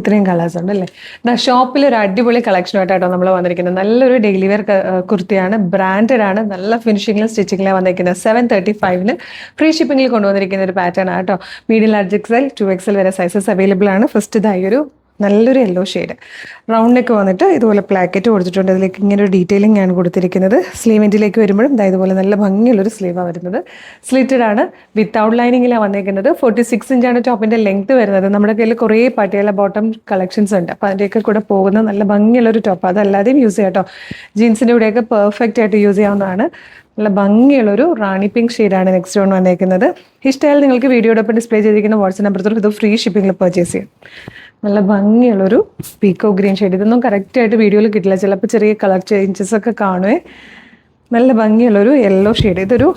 ഇത്രയും കളേഴ്സ് ഉണ്ട് അല്ലേ? ഷോപ്പിൽ ഒരു അടിപൊളി കളക്ഷനുമായിട്ടോ നമ്മൾ വന്നിരിക്കുന്നത്. നല്ലൊരു ഡെയിലി വെയർ കുർത്തിയാണ്, ബ്രാൻഡഡ് ആണ്, നല്ല ഫിനിഷിംഗിലും സ്റ്റിച്ചിങ്ങിലാണ് വന്നിരിക്കുന്നത്. 735 ഫ്രീ ഷിപ്പിംഗിൽ കൊണ്ടുവന്നിരിക്കുന്ന ഒരു പാറ്റേൺ ആണ് കേട്ടോ. മീഡിയം ലാർജ് എക്സൽ 2XL വരെ സൈസസ് അവൈലബിൾ ആണ്. ഫസ്റ്റ് ഇതായി ഒരു നല്ലൊരു യെല്ലോ ഷെയ്ഡ് റൗണ്ട് നെക്ക് വന്നിട്ട് ഇതുപോലെ പ്ലാക്കറ്റ് കൊടുത്തിട്ടുണ്ട്. അതിലേക്ക് ഇങ്ങനെ ഒരു ഡീറ്റെയിലിംഗ് ആണ് കൊടുത്തിരിക്കുന്നത്. സ്ലീവ് എൻഡിലേക്ക് വരുമ്പോഴും ഇതുപോലെ നല്ല ഭംഗിയുള്ളൊരു സ്ലീവാണ് വരുന്നത്. സ്ലിറ്റഡ് ആണ്, വിത്തൗട്ട് ലൈനിങ്ങിലാണ് വന്നിരിക്കുന്നത്. 46 ഇഞ്ചാണ് ടോപ്പിൻ്റെ ലെങ്ത് വരുന്നത്. നമ്മുടെ കയ്യിൽ കുറേ പട്ടിയാല ബോട്ടം കളക്ഷൻസ് ഉണ്ട്, അപ്പോൾ അതിൻ്റെയൊക്കെ കൂടെ പോകുന്ന നല്ല ഭംഗിയുള്ളൊരു ടോപ്പ്. അതല്ലാതെയും യൂസ് ചെയ്യാം കേട്ടോ. ജീൻസിൻ്റെ കൂടെയൊക്കെ പെർഫെക്റ്റ് ആയിട്ട് യൂസ് ചെയ്യാവുന്നതാണ്. നല്ല ഭംഗിയുള്ളൊരു റാണി പിങ്ക് ഷെയ്ഡാണ് നെക്സ്റ്റ് ഓൺ വന്നേക്കുന്നത്. ഇഷ്ടമായാലും നിങ്ങൾക്ക് വീഡിയോടൊപ്പം ഡിസ്പ്ലേ ചെയ്തിരിക്കുന്ന വാട്സ്ആപ്പ് നമ്പർ ഇത് ഫ്രീ ഷിപ്പിംഗിൽ പർച്ചേസ് ചെയ്യാം. നല്ല ഭംഗിയുള്ളൊരു പീക്കോ ഗ്രീൻ ഷെയ്ഡ്. ഇതൊന്നും കറക്റ്റായിട്ട് വീഡിയോയിൽ കിട്ടില്ല, ചിലപ്പോൾ ചെറിയ കളർ ചേഞ്ചസ് ഒക്കെ കാണുവേ. നല്ല ഭംഗിയുള്ളൊരു യെല്ലോ ഷെയ്ഡ്, ഇതൊരു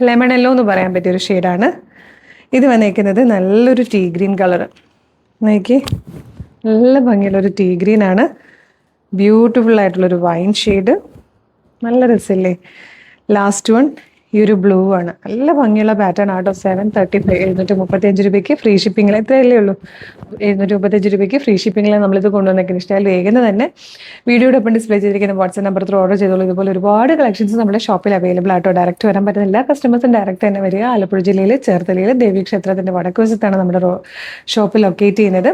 ലെമൺ യെല്ലോ എന്ന് പറയാൻ പറ്റിയൊരു ഷെയ്ഡാണ്. ഇത് വന്നേക്കുന്നത് നല്ലൊരു ടീ ഗ്രീൻ കളർ. നോക്കി, നല്ല ഭംഗിയുള്ളൊരു ടീ ഗ്രീൻ ആണ്. ബ്യൂട്ടിഫുൾ ആയിട്ടുള്ളൊരു വൈൻ ഷെയ്ഡ്, നല്ല രസമില്ലേ? ലാസ്റ്റ് വൺ ഈ ഒരു ബ്ലൂ ആണ്. നല്ല ഭംഗിയുള്ള പാറ്റേൺ ആട്ടോ. 735 735 രൂപയ്ക്ക് ഫ്രീ ഷിപ്പിങ്ങിൽ. എത്രയല്ലേ ഉള്ളൂ, 735 രൂപയ്ക്ക് ഫ്രീ ഷിപ്പിങ്ങിൽ നമ്മളിത് കൊണ്ടുവന്നേക്കുന്നത്. ഇഷ്ടമായാലും വേഗം തന്നെ വീഡിയോടൊപ്പം ഡിസ്പ്ലേ ചെയ്തിരിക്കുന്ന വാട്സ്ആപ്പ് നമ്പർ ത്രൂ ഓർഡർ ചെയ്തോളൂ. ഇതുപോലെ ഒരുപാട് കളക്ഷൻസ് നമ്മുടെ ഷോപ്പിൽ അവൈലബിൾ ആട്ടോ. ഡയറക്റ്റ് വരാൻ പറ്റുന്ന എല്ലാ കസ്റ്റമേഴ്സും ഡയറക്റ്റ് തന്നെ വരിക. ആലപ്പുഴ ജില്ലയിൽ ചേർത്തലയിൽ ദേവീക്ഷേത്രത്തിൻ്റെ വടക്കുവശത്താണ് നമ്മുടെ ഷോപ്പ് ലൊക്കേറ്റ് ചെയ്യുന്നത്.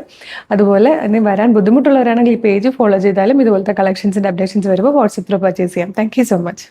അതുപോലെ ഇനി വരാൻ ബുദ്ധിമുട്ടുള്ളവരാണെങ്കിൽ ഈ പേജ് ഫോളോ ചെയ്താലും ഇതുപോലത്തെ കളക്ഷൻസിൻ്റെ അപ്ഡേഷൻസ് വരുമ്പോൾ വാട്സ്ആപ്പ് ത്രൂ പർച്ചേസ് ചെയ്യാം. Thank you so much.